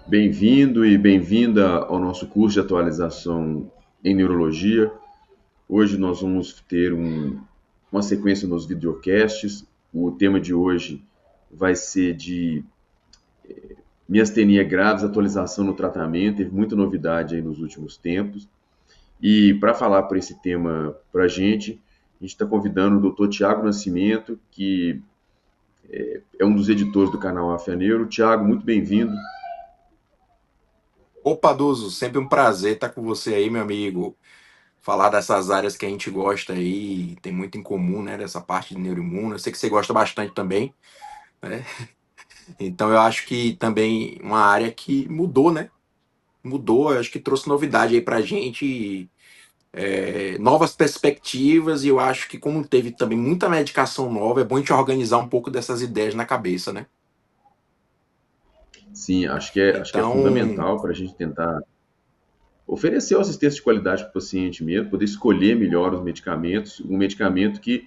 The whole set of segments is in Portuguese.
Bem-vindo e bem-vinda ao nosso curso de atualização em neurologia. Hoje nós vamos ter uma sequência nos videocasts. O tema de hoje vai ser de miastenia graves, atualização no tratamento. Teve muita novidade aí nos últimos tempos. E para falar para esse tema para a gente está convidando o Dr. Tiago Nascimento, que é um dos editores do canal Afia Neuro. Tiago, muito bem-vindo. Opa, Duzo, sempre um prazer estar com você aí, meu amigo. Falar dessas áreas que a gente gosta aí, tem muito em comum, né? Dessa parte de neuroimuna. Eu sei que você gosta bastante também, né? Então eu acho que também uma área que mudou, né? Mudou, eu acho que trouxe novidade aí pra gente, novas perspectivas, e eu acho que como teve também muita medicação nova, é bom a gente organizar um pouco dessas ideias na cabeça, né? Sim, acho que é Então, fundamental para a gente tentar oferecer uma assistência de qualidade para o paciente mesmo, poder escolher melhor os medicamentos, um medicamento que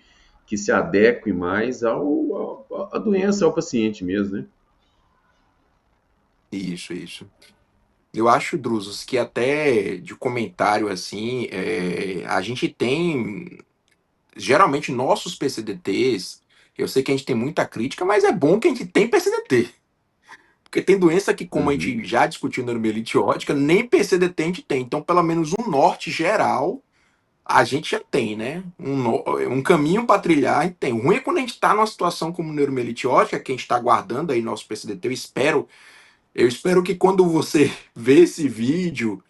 se adeque mais à doença, ao paciente mesmo, né? isso. Eu acho, Druzos, que até de comentário assim, a gente tem, geralmente nossos PCDTs, eu sei que a gente tem muita crítica, mas é bom que a gente tem PCDT. Porque tem doença que, como a Uhum. gente já discutiu na neuromielite ótica, nem PCDT a gente tem. Então, pelo menos um norte geral, a gente já tem, né? Um caminho para trilhar, a gente tem. O ruim é quando a gente está numa situação como neuromielite ótica, que a gente está aguardando aí nosso PCDT. Eu espero que quando você vê esse vídeo,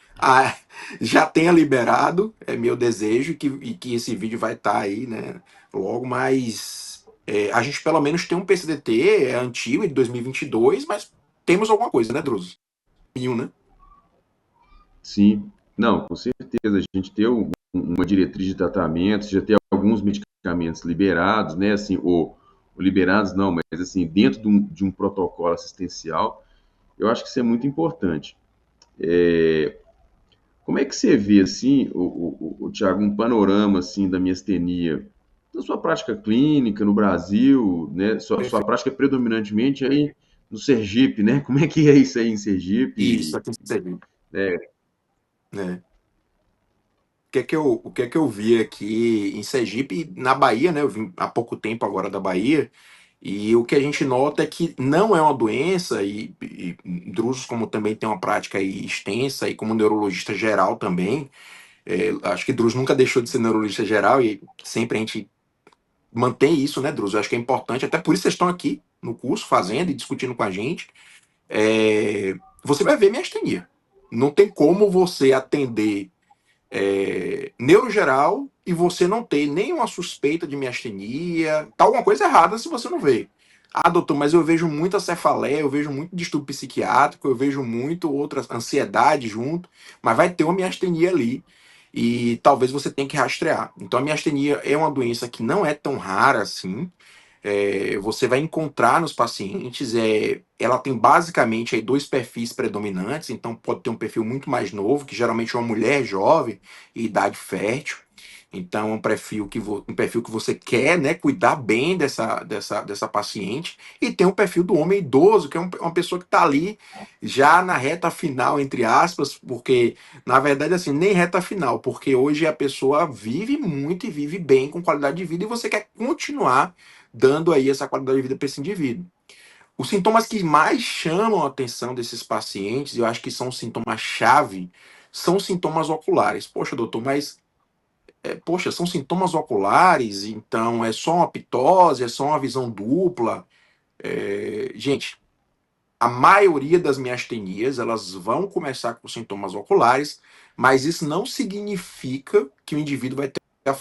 já tenha liberado, é meu desejo, e que esse vídeo vai estar aí, né, logo, mas a gente pelo menos tem um PCDT, é antigo, é de 2022, mas temos alguma coisa, né, Druso? Né? Sim, não, com certeza. A gente ter uma diretriz de tratamento, já ter alguns medicamentos liberados, né? Assim, ou liberados não, mas assim, dentro de um protocolo assistencial, eu acho que isso é muito importante. Como é que você vê, assim, Tiago, um panorama, assim, da miastenia na sua prática clínica no Brasil, né? Sua Perfeito. prática é predominantemente aí no Sergipe, né? Como é que é isso aí em Isso, Sergipe? aqui em Sergipe, Né? né? O que é que eu vi aqui em Sergipe, na Bahia, né? Eu vim há pouco tempo agora da Bahia. E o que a gente nota é que não é uma doença, e Drusos, como também tem uma prática aí extensa, e como neurologista geral também, acho que Drusos nunca deixou de ser neurologista geral, e sempre a gente mantém isso, né, Drusos? Eu acho que é importante, até por isso vocês estão aqui no curso, fazendo e discutindo com a gente. Você vai ver miastenia. Não tem como você atender neurogeral e você não ter nenhuma suspeita de miastenia, tá alguma coisa errada se você não vê. Ah, doutor, mas eu vejo muita cefaleia, eu vejo muito distúrbio psiquiátrico, eu vejo muito outra ansiedade junto, mas vai ter uma miastenia ali e talvez você tenha que rastrear. Então a miastenia é uma doença que não é tão rara assim, você vai encontrar nos pacientes, ela tem basicamente aí dois perfis predominantes, então pode ter um perfil muito mais novo, que geralmente é uma mulher jovem e idade fértil, então é um perfil que você quer, né, cuidar bem dessa paciente, e tem um perfil do homem idoso, que é uma pessoa que está ali já na reta final, entre aspas, porque na verdade assim, nem reta final, porque hoje a pessoa vive muito e vive bem com qualidade de vida, e você quer continuar dando aí essa qualidade de vida para esse indivíduo. Os sintomas que mais chamam a atenção desses pacientes, eu acho que são os sintomas-chave, são os sintomas oculares. Poxa, doutor, mas poxa, são sintomas oculares, então é só uma ptose, é só uma visão dupla. Gente, a maioria das miastenias, elas vão começar com sintomas oculares, mas isso não significa que o indivíduo vai ter a.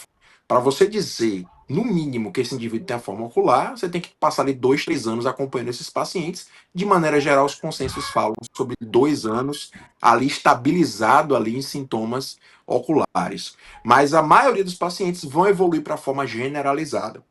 Para você dizer, no mínimo, que esse indivíduo tem a forma ocular, você tem que passar ali 2, 3 anos acompanhando esses pacientes. De maneira geral, os consensos falam sobre 2 anos ali estabilizado ali em sintomas oculares. Mas a maioria dos pacientes vão evoluir para a forma generalizada.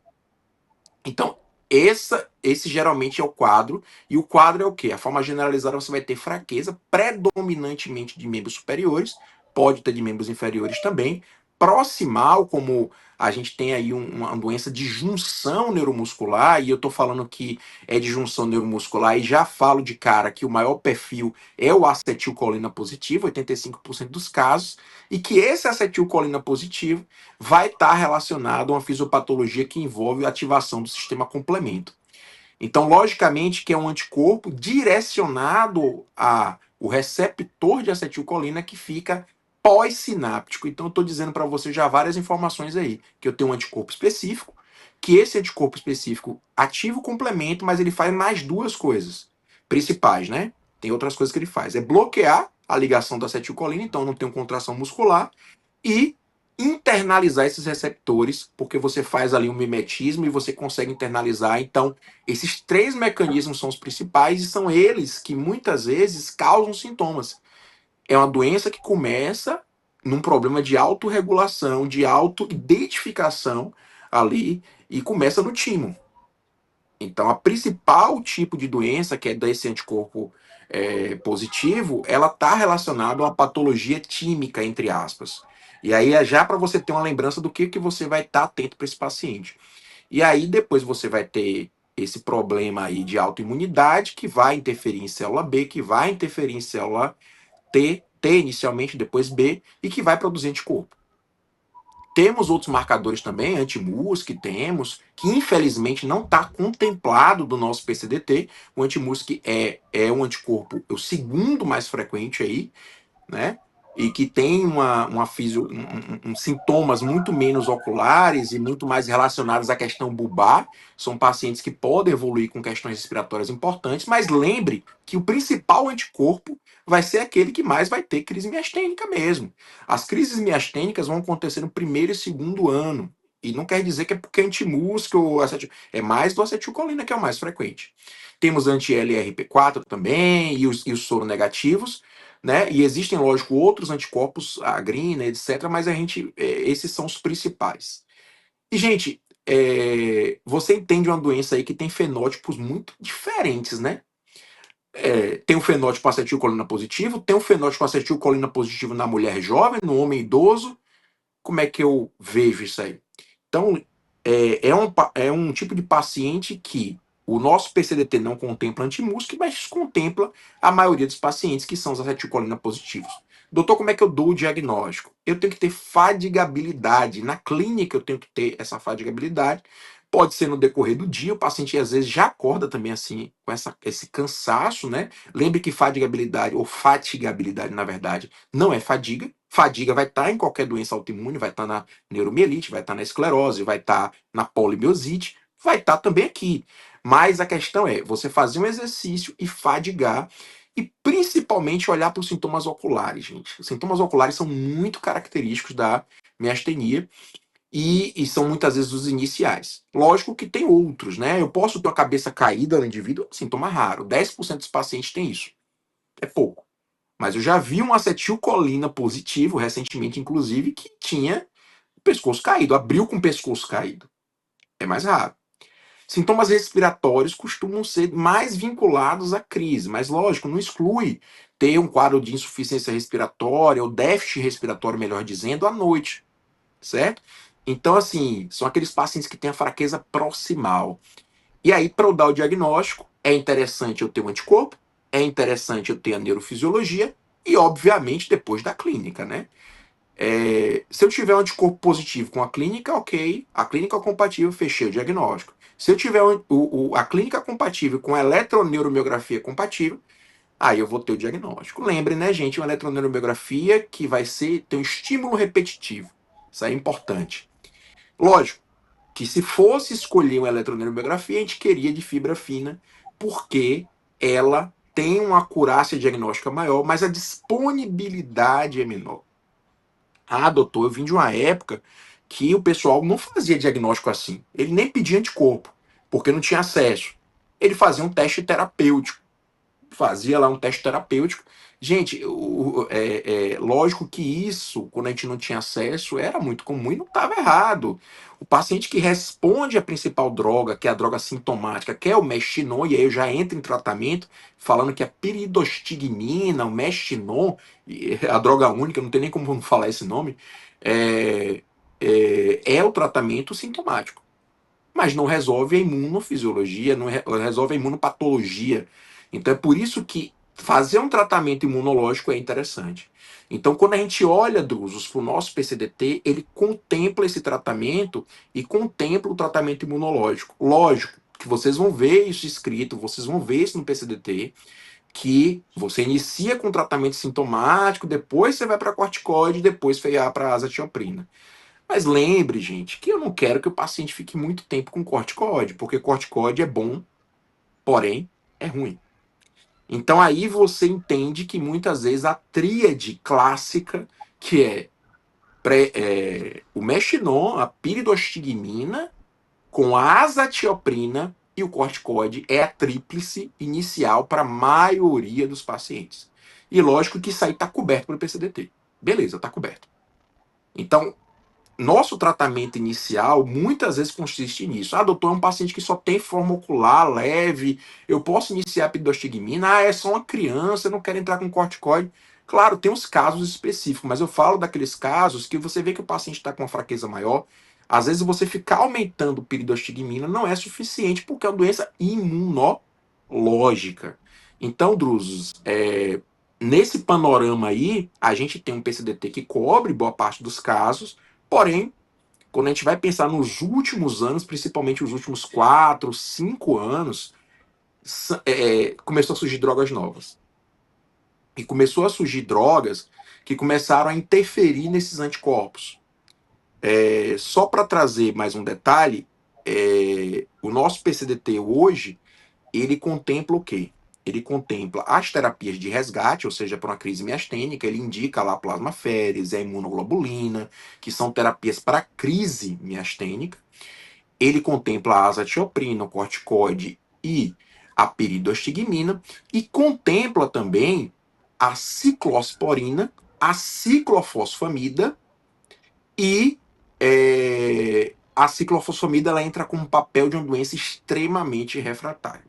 Então, esse geralmente é o quadro, e o quadro é o quê? A forma generalizada, você vai ter fraqueza, predominantemente de membros superiores, pode ter de membros inferiores também, proximal, como a gente tem aí uma doença de junção neuromuscular, e eu estou falando que é de junção neuromuscular, e já falo de cara que o maior perfil é o acetilcolina positivo, 85% dos casos, e que esse acetilcolina positivo vai estar relacionado a uma fisiopatologia que envolve a ativação do sistema complemento. Então, logicamente, que é um anticorpo direcionado a o receptor de acetilcolina que fica pós-sináptico. Então, eu estou dizendo para você já várias informações aí, que eu tenho um anticorpo específico, que esse anticorpo específico ativa o complemento, mas ele faz mais duas coisas principais, né? Tem outras coisas que ele faz. É bloquear a ligação da acetilcolina, então eu não tenho contração muscular, e internalizar esses receptores, porque você faz ali um mimetismo e você consegue internalizar. Então, esses três mecanismos são os principais e são eles que muitas vezes causam sintomas. É uma doença que começa num problema de autorregulação, de autoidentificação ali e começa no timo. Então, a principal tipo de doença, que é desse anticorpo positivo, ela está relacionada a uma patologia tímica, entre aspas. E aí é já para você ter uma lembrança do que você vai estar atento para esse paciente. E aí depois você vai ter esse problema aí de autoimunidade que vai interferir em célula B, que vai interferir em célula T inicialmente, depois B, e que vai produzir anticorpo. Temos outros marcadores também, anti-mus, que temos, que infelizmente não está contemplado do nosso PCDT. O anti-mus é um anticorpo, o segundo mais frequente aí, né? E que tem sintomas muito menos oculares e muito mais relacionados à questão bulbar. São pacientes que podem evoluir com questões respiratórias importantes, mas lembre que o principal anticorpo vai ser aquele que mais vai ter crise miastênica mesmo. As crises miastênicas vão acontecer no primeiro e segundo ano. E não quer dizer que é porque é antimúsculo, é mais do acetilcolina que é o mais frequente. Temos anti-LRP4 também e os soronegativos, né? E existem, lógico, outros anticorpos, a grina, etc., mas esses são os principais. E, gente, você entende uma doença aí que tem fenótipos muito diferentes, né? Tem o fenótipo acetilcolina positivo, tem o fenótipo acetilcolina positivo na mulher jovem, no homem idoso. Como é que eu vejo isso aí? Então, é um tipo de paciente que o nosso PCDT não contempla antimúsculo, mas contempla a maioria dos pacientes que são os acetilcolina positivos. Doutor, como é que eu dou o diagnóstico? Eu tenho que ter fadigabilidade. Na clínica eu tenho que ter essa fadigabilidade. Pode ser no decorrer do dia, o paciente às vezes já acorda também assim, com esse cansaço, né? Lembre que fadigabilidade, ou fatigabilidade, na verdade, não é fadiga. Fadiga vai estar em qualquer doença autoimune, vai estar na neuromielite, vai estar na esclerose, vai estar na polimiosite, vai estar também aqui. Mas a questão é você fazer um exercício e fadigar e principalmente olhar para os sintomas oculares, gente. Os sintomas oculares são muito característicos da miastenia e são muitas vezes os iniciais. Lógico que tem outros, né? Eu posso ter a cabeça caída no indivíduo, sintoma raro. 10% dos pacientes têm isso. É pouco. Mas eu já vi um acetilcolina positivo, recentemente, inclusive, que tinha o pescoço caído, abriu com o pescoço caído. É mais raro. Sintomas respiratórios costumam ser mais vinculados à crise, mas lógico, não exclui ter um quadro de insuficiência respiratória ou déficit respiratório, melhor dizendo, à noite, certo? Então, assim, são aqueles pacientes que têm a fraqueza proximal. E aí, para eu dar o diagnóstico, é interessante eu ter um anticorpo, é interessante eu ter a neurofisiologia e, obviamente, depois da clínica, né? Se eu tiver um anticorpo positivo com a clínica, ok. A clínica compatível, fechei o diagnóstico. Se eu tiver a clínica compatível com a eletroneuromiografia compatível, aí eu vou ter o diagnóstico. Lembre, né, gente, uma eletroneuromiografia que vai ter um estímulo repetitivo. Isso é importante. Lógico que se fosse escolher uma eletroneuromiografia, a gente queria de fibra fina, porque ela tem uma acurácia diagnóstica maior, mas a disponibilidade é menor. Ah, doutor, eu vim de uma época que o pessoal não fazia diagnóstico assim. Ele nem pedia anticorpo, porque não tinha acesso. Ele fazia um teste terapêutico. Fazia lá um teste terapêutico Gente, lógico que isso, quando a gente não tinha acesso, era muito comum e não estava errado. O paciente que responde à principal droga, que é a droga sintomática, que é o Mestinon, e aí eu já entro em tratamento falando que a piridostigmina, o Mestinon, a droga única, não tem nem como não falar esse nome, é, é o tratamento sintomático. Mas não resolve a imunofisiologia, não resolve a imunopatologia. Então é por isso que fazer um tratamento imunológico é interessante. Então, quando a gente olha, Drusos, para o nosso PCDT, ele contempla esse tratamento e contempla o tratamento imunológico. Lógico que vocês vão ver isso escrito, vocês vão ver isso no PCDT, que você inicia com tratamento sintomático, depois você vai para corticoide, depois vai para azatioprina. Mas lembre, gente, que eu não quero que o paciente fique muito tempo com corticoide, porque corticoide é bom, porém é ruim. Então aí você entende que muitas vezes a tríade clássica, que o Mestinon, a piridostigmina, com a azatioprina e o corticoide, é a tríplice inicial para a maioria dos pacientes. E lógico que isso aí está coberto pelo PCDT. Beleza, está coberto. Então, nosso tratamento inicial muitas vezes consiste nisso. Ah, doutor, é um paciente que só tem forma ocular leve, eu posso iniciar pidostigmina? Ah, é só uma criança, eu não quero entrar com corticoide. Claro, tem uns casos específicos, mas eu falo daqueles casos que você vê que o paciente está com uma fraqueza maior. Às vezes você ficar aumentando o piridostigmina não é suficiente porque é uma doença imunológica. Então, Drusos, nesse panorama aí, a gente tem um PCDT que cobre boa parte dos casos. Porém, quando a gente vai pensar nos últimos anos, principalmente os últimos 4, 5 anos, começou a surgir drogas novas. E começou a surgir drogas que começaram a interferir nesses anticorpos. Só para trazer mais um detalhe, o nosso PCDT hoje, ele contempla o quê? Ele contempla as terapias de resgate, ou seja, para uma crise miastênica, ele indica lá a plasmaférese, a imunoglobulina, que são terapias para crise miastênica. Ele contempla a azatioprina, o corticoide e a piridostigmina, e contempla também a ciclosporina, a ciclofosfamida e a ciclofosfamida ela entra com um papel de uma doença extremamente refratária.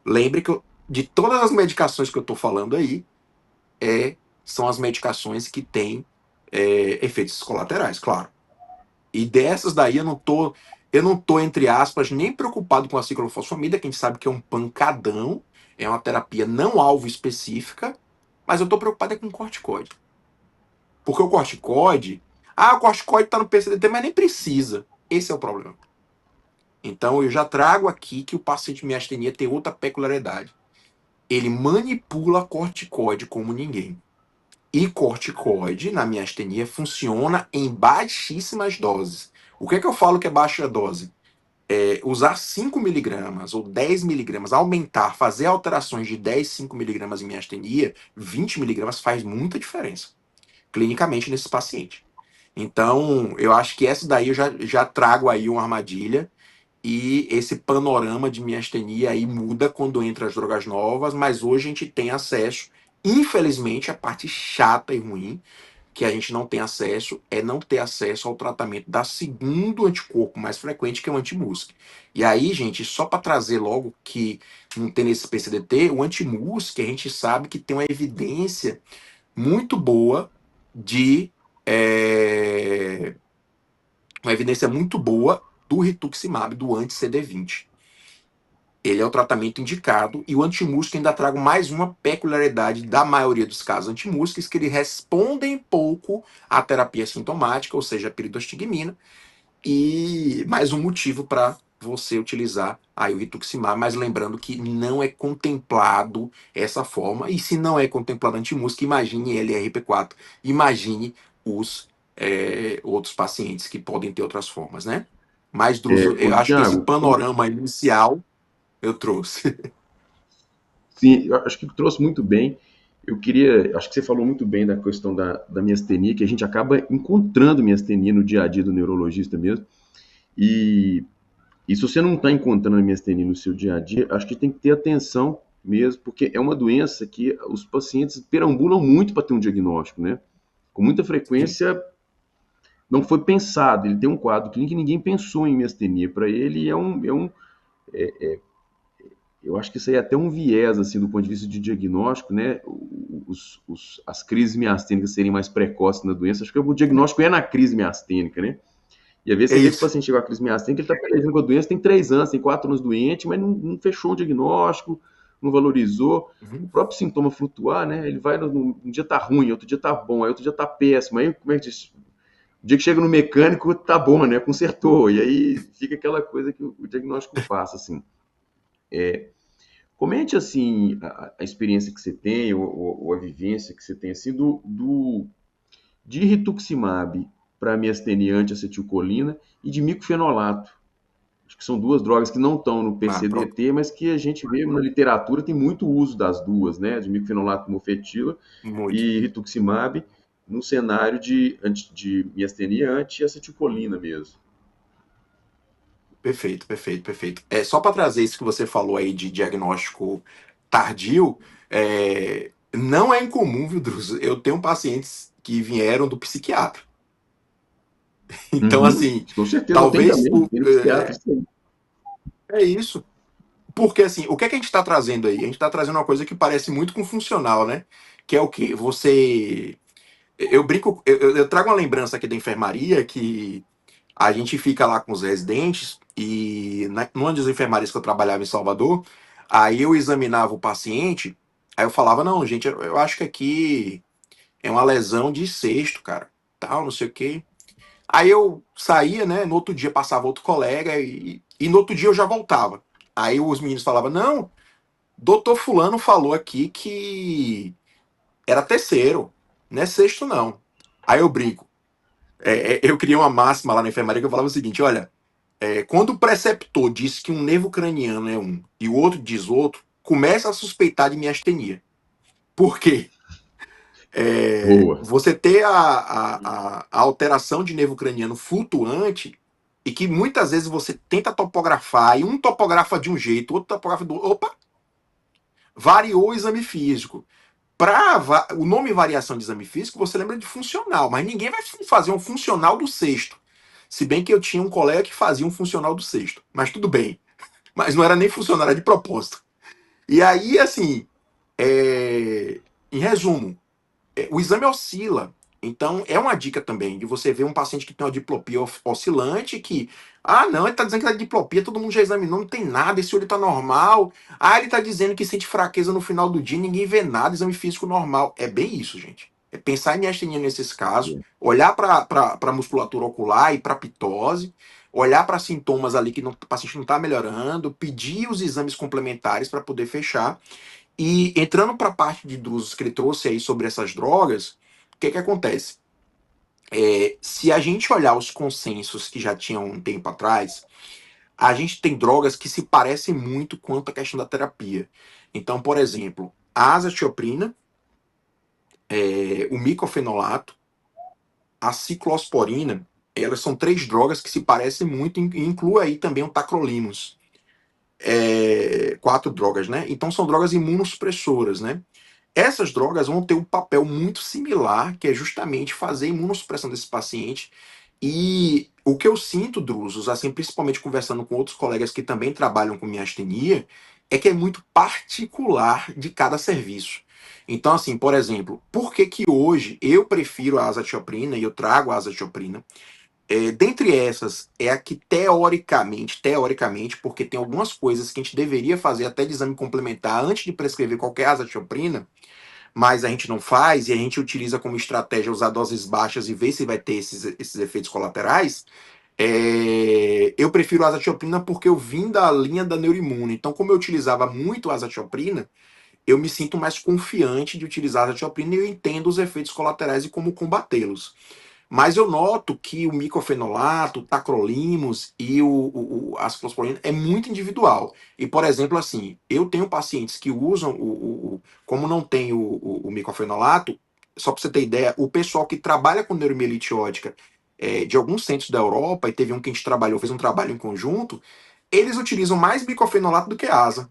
Lembre que de todas as medicações que eu estou falando aí, são as medicações que têm efeitos colaterais, claro. E dessas daí eu não tô, entre aspas, nem preocupado com a ciclofosfamida, que a gente sabe que é um pancadão, é uma terapia não alvo específica, mas eu tô preocupado com o corticoide. Porque o corticoide tá no PCDT, mas nem precisa. Esse é o problema. Então eu já trago aqui que o paciente de miastenia tem outra peculiaridade. Ele manipula corticoide como ninguém. E corticoide, na miastenia, funciona em baixíssimas doses. O que é que eu falo que é baixa dose? Usar 5 miligramas ou 10 miligramas, aumentar, fazer alterações de 10, 5 miligramas em miastenia, 20 miligramas faz muita diferença, clinicamente, nesse paciente. Então, eu acho que essa daí eu já trago aí uma armadilha e esse panorama de miastenia aí muda quando entra as drogas novas, mas hoje a gente tem acesso, infelizmente, a parte chata e ruim, que a gente não tem acesso, é não ter acesso ao tratamento da segundo anticorpo mais frequente, que é o anti-MuSK. E aí, gente, só para trazer logo que não tem nesse PCDT, o anti-MuSK, a gente sabe que tem uma evidência muito boa de uma evidência muito boa do rituximab, do anti-CD20. Ele é o tratamento indicado e o antimúsculo ainda trago mais uma peculiaridade da maioria dos casos antimúsculos, que eles respondem pouco à terapia sintomática, ou seja, a piridostigmina, e mais um motivo para você utilizar aí o rituximab, mas lembrando que não é contemplado essa forma, e se não é contemplado antimúsculo, imagine LRP4, imagine os outros pacientes que podem ter outras formas, né? Mas, Druso, Ô, eu acho que esse Tiago, panorama inicial eu trouxe. sim, eu acho que trouxe muito bem. Eu queria, acho que você falou muito bem da questão da miastenia, que a gente acaba encontrando miastenia no dia a dia do neurologista mesmo. E, e se você não está encontrando miastenia no seu dia a dia, acho que tem que ter atenção, mesmo, porque é uma doença que os pacientes perambulam muito para ter um diagnóstico, né? Com muita Sim. frequência não foi pensado, ele tem um quadro clínico e ninguém pensou em miastenia. Para ele eu acho que isso aí é até um viés, assim, do ponto de vista de diagnóstico, né? As crises miastênicas serem mais precoces na doença, acho que o diagnóstico é na crise miastênica, né? E às vezes É você vê que o isso. paciente chegou à crise miastênica, ele está apresentando com a doença, tem 3 anos, tem 4 anos doente, mas não fechou o diagnóstico, não valorizou. O Uhum. próprio sintoma flutuar, né? Ele vai, um dia tá ruim, outro dia tá bom, aí outro dia tá péssimo, aí como é que diz? O dia que chega no mecânico, tá bom, né? Consertou. E aí fica aquela coisa que o diagnóstico passa, assim. Comente, assim, a experiência que você tem, ou a vivência que você tem, assim, de rituximab para miastenia anti-acetilcolina e de micofenolato. Acho que são duas drogas que não estão no Ah, pronto. PCDT, mas que a gente vê na literatura tem muito uso das duas, né? De micofenolato mofetila Muito. e rituximab no cenário de miastenia anti-acetilcolina mesmo. Perfeito, perfeito, perfeito. É, só para trazer isso que você falou aí de diagnóstico tardio, não é incomum, viu, Druso? Eu tenho pacientes que vieram do psiquiatra. Então, Uhum, assim, com certeza eu tenho talvez também, tem no psiquiatra, isso aí. é isso. Porque, assim, o que é que a gente está trazendo aí? A gente está trazendo uma coisa que parece muito com funcional, né? Que é o quê? Você. Eu brinco, eu trago uma lembrança aqui da enfermaria que a gente fica lá com os residentes e numa das enfermarias que eu trabalhava em Salvador, aí eu examinava o paciente, aí eu falava, não, gente, eu acho que aqui é uma lesão de cesto, cara, tal, não sei o quê. Aí eu saía, né, no outro dia passava outro colega e no outro dia eu já voltava. Aí os meninos falavam, não, doutor fulano falou aqui que era terceiro, não é sexto não. Aí eu brinco, eu criei uma máxima lá na enfermaria que eu falava o seguinte, olha, quando o preceptor diz que um nervo craniano é um e o outro diz outro, começa a suspeitar de miastenia. Por quê? Boa. Você ter a alteração de nervo craniano flutuante e que muitas vezes você tenta topografar e um topografa de um jeito, outro topografa do outro. Opa, variou o exame físico. O nome variação de exame físico, você lembra de funcional, mas ninguém vai fazer um funcional do sexto. Se bem que eu tinha um colega que fazia um funcional do sexto. Mas tudo bem. Mas não era nem funcional, era de propósito. E aí, assim, em resumo, o exame oscila. Então, é uma dica também de você ver um paciente que tem uma diplopia oscilante, que, não, ele está dizendo que tá de diplopia, todo mundo já examinou, não tem nada, esse olho está normal. Ele está dizendo que sente fraqueza no final do dia, ninguém vê nada, exame físico normal. É bem isso, gente. É pensar em miastenia nesses casos, olhar para a musculatura ocular e para a pitose, olhar para sintomas ali que o paciente não está melhorando, pedir os exames complementares para poder fechar e entrando para a parte de Drusos que ele trouxe aí sobre essas drogas, o que que acontece? Se a gente olhar os consensos que já tinham um tempo atrás, a gente tem drogas que se parecem muito quanto à questão da terapia. Então, por exemplo, a azatioprina, o micofenolato, a ciclosporina, elas são três drogas que se parecem muito e inclui aí também o tacrolimus. Quatro drogas, né? Então são drogas imunossupressoras, né? Essas drogas vão ter um papel muito similar, que é justamente fazer a imunossupressão desse paciente. E o que eu sinto, Drusos, assim, principalmente conversando com outros colegas que também trabalham com miastenia, é que é muito particular de cada serviço. Então, assim, por exemplo, por que que hoje eu prefiro a azatioprina e eu trago a azatioprina? Dentre essas, é a que teoricamente, porque tem algumas coisas que a gente deveria fazer até de exame complementar antes de prescrever qualquer azatioprina, mas a gente não faz e a gente utiliza como estratégia usar doses baixas e ver se vai ter esses efeitos colaterais. Eu prefiro a azatioprina porque eu vim da linha da neuroimune. Então, como eu utilizava muito a azatioprina, eu me sinto mais confiante de utilizar a azatioprina e eu entendo os efeitos colaterais e como combatê-los. Mas eu noto que o micofenolato, o tacrolimus e a ciclosporina é muito individual. E, por exemplo, assim, eu tenho pacientes que usam como não tem o micofenolato, só para você ter ideia, o pessoal que trabalha com neuromielite ótica de alguns centros da Europa, e teve um que a gente trabalhou, fez um trabalho em conjunto, eles utilizam mais micofenolato do que asa.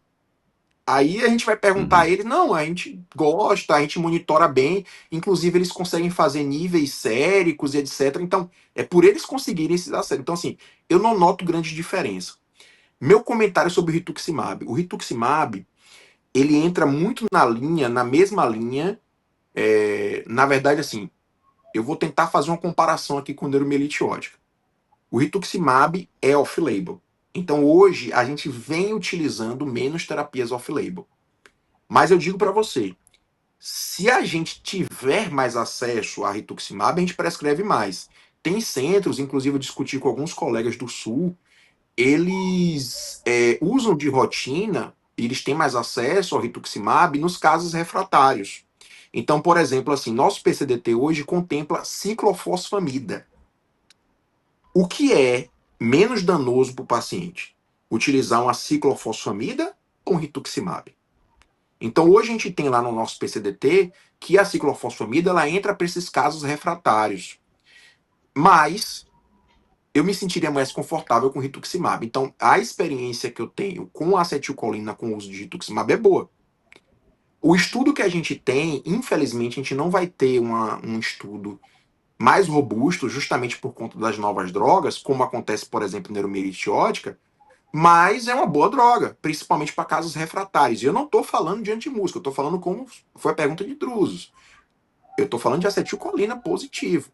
Aí a gente vai perguntar a Uhum. eles, não, a gente gosta, a gente monitora bem, inclusive eles conseguem fazer níveis séricos e etc. Então, é por eles conseguirem esses acessos. Então, assim, eu não noto grande diferença. Meu comentário sobre o rituximab. O rituximab, ele entra muito na linha, na mesma linha, na verdade, assim, eu vou tentar fazer uma comparação aqui com neuromielite ótica. O rituximab é off-label. Então, hoje, a gente vem utilizando menos terapias off-label. Mas eu digo para você, se a gente tiver mais acesso a rituximab, a gente prescreve mais. Tem centros, inclusive eu discuti com alguns colegas do Sul, eles usam de rotina, eles têm mais acesso ao rituximab nos casos refratários. Então, por exemplo, assim, nosso PCDT hoje contempla ciclofosfamida. O que é menos danoso para o paciente? Utilizar uma ciclofosfamida ou um rituximab? Então, hoje a gente tem lá no nosso PCDT que a ciclofosfamida ela entra para esses casos refratários. Mas eu me sentiria mais confortável com rituximab. Então, a experiência que eu tenho com a acetilcolina com o uso de rituximab é boa. O estudo que a gente tem, infelizmente, a gente não vai ter um estudo mais robusto, justamente por conta das novas drogas, como acontece, por exemplo, na neuromielite ótica, mas é uma boa droga, principalmente para casos refratários. E eu não estou falando de antimúsculo, eu estou falando como foi a pergunta de Drusos. Eu estou falando de acetilcolina positivo.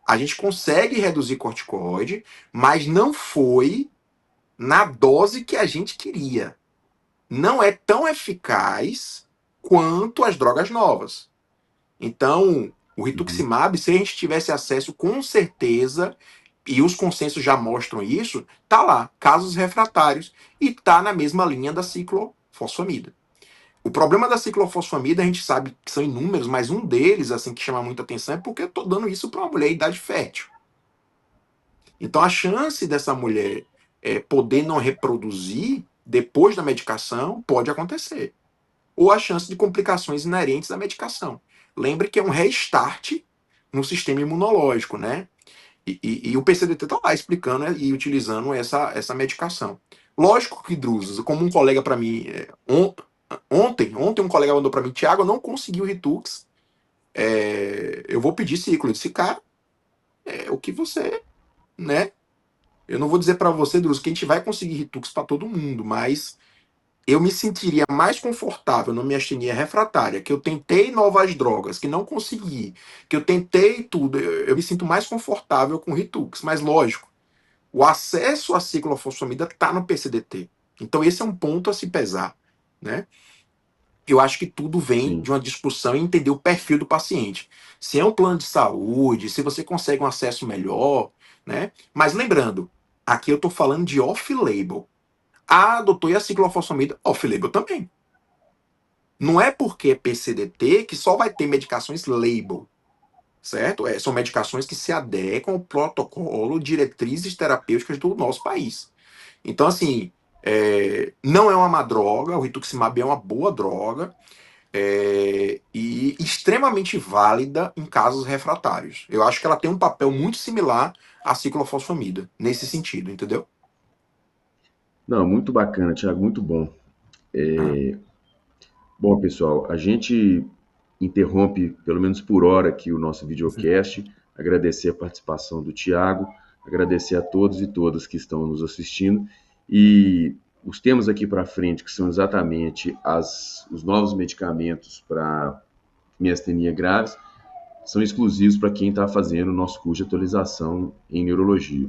A gente consegue reduzir corticoide, mas não foi na dose que a gente queria. Não é tão eficaz quanto as drogas novas. Então, o Uhum. rituximab, se a gente tivesse acesso com certeza, e os consensos já mostram isso, tá lá, casos refratários, e tá na mesma linha da ciclofosfamida. O problema da ciclofosfamida, a gente sabe que são inúmeros, mas um deles, assim, que chama muita atenção é porque eu tô dando isso para uma mulher em idade fértil. Então, a chance dessa mulher poder não reproduzir depois da medicação pode acontecer. Ou a chance de complicações inerentes à medicação. Lembre que é um restart no sistema imunológico, né? E o PCDT está lá explicando e utilizando essa medicação. Lógico que, Druzes, como um colega para mim, ontem um colega mandou para mim, Tiago, eu não consegui o Ritux, eu vou pedir ciclo. Eu disse, cara, é o que você, né? Eu não vou dizer para você, Druzes, que a gente vai conseguir Ritux para todo mundo, mas eu me sentiria mais confortável na miastenia refratária, que eu tentei novas drogas, que não consegui, que eu tentei tudo, eu me sinto mais confortável com Ritux. Mas lógico, o acesso à ciclofosfamida está no PCDT. Então esse é um ponto a se pesar, né? Eu acho que tudo vem de Sim. uma discussão e entender o perfil do paciente. Se é um plano de saúde, se você consegue um acesso melhor, né? Mas lembrando, aqui eu estou falando de off-label. Ah, doutor, e a ciclofosfamida? Off-label também. Não é porque é PCDT que só vai ter medicações label, certo? São medicações que se adequam ao protocolo, diretrizes terapêuticas do nosso país. Então, assim, não é uma má droga, o rituximab é uma boa droga e extremamente válida em casos refratários. Eu acho que ela tem um papel muito similar à ciclofosfamida, nesse sentido, entendeu? Não, muito bacana, Thiago, muito bom. Ah, Bom, pessoal, a gente interrompe, pelo menos por hora, aqui o nosso videocast. Agradecer a participação do Tiago, agradecer a todos e todas que estão nos assistindo. E os temas aqui para frente, que são exatamente os novos medicamentos para miastenia graves, são exclusivos para quem está fazendo o nosso curso de atualização em neurologia.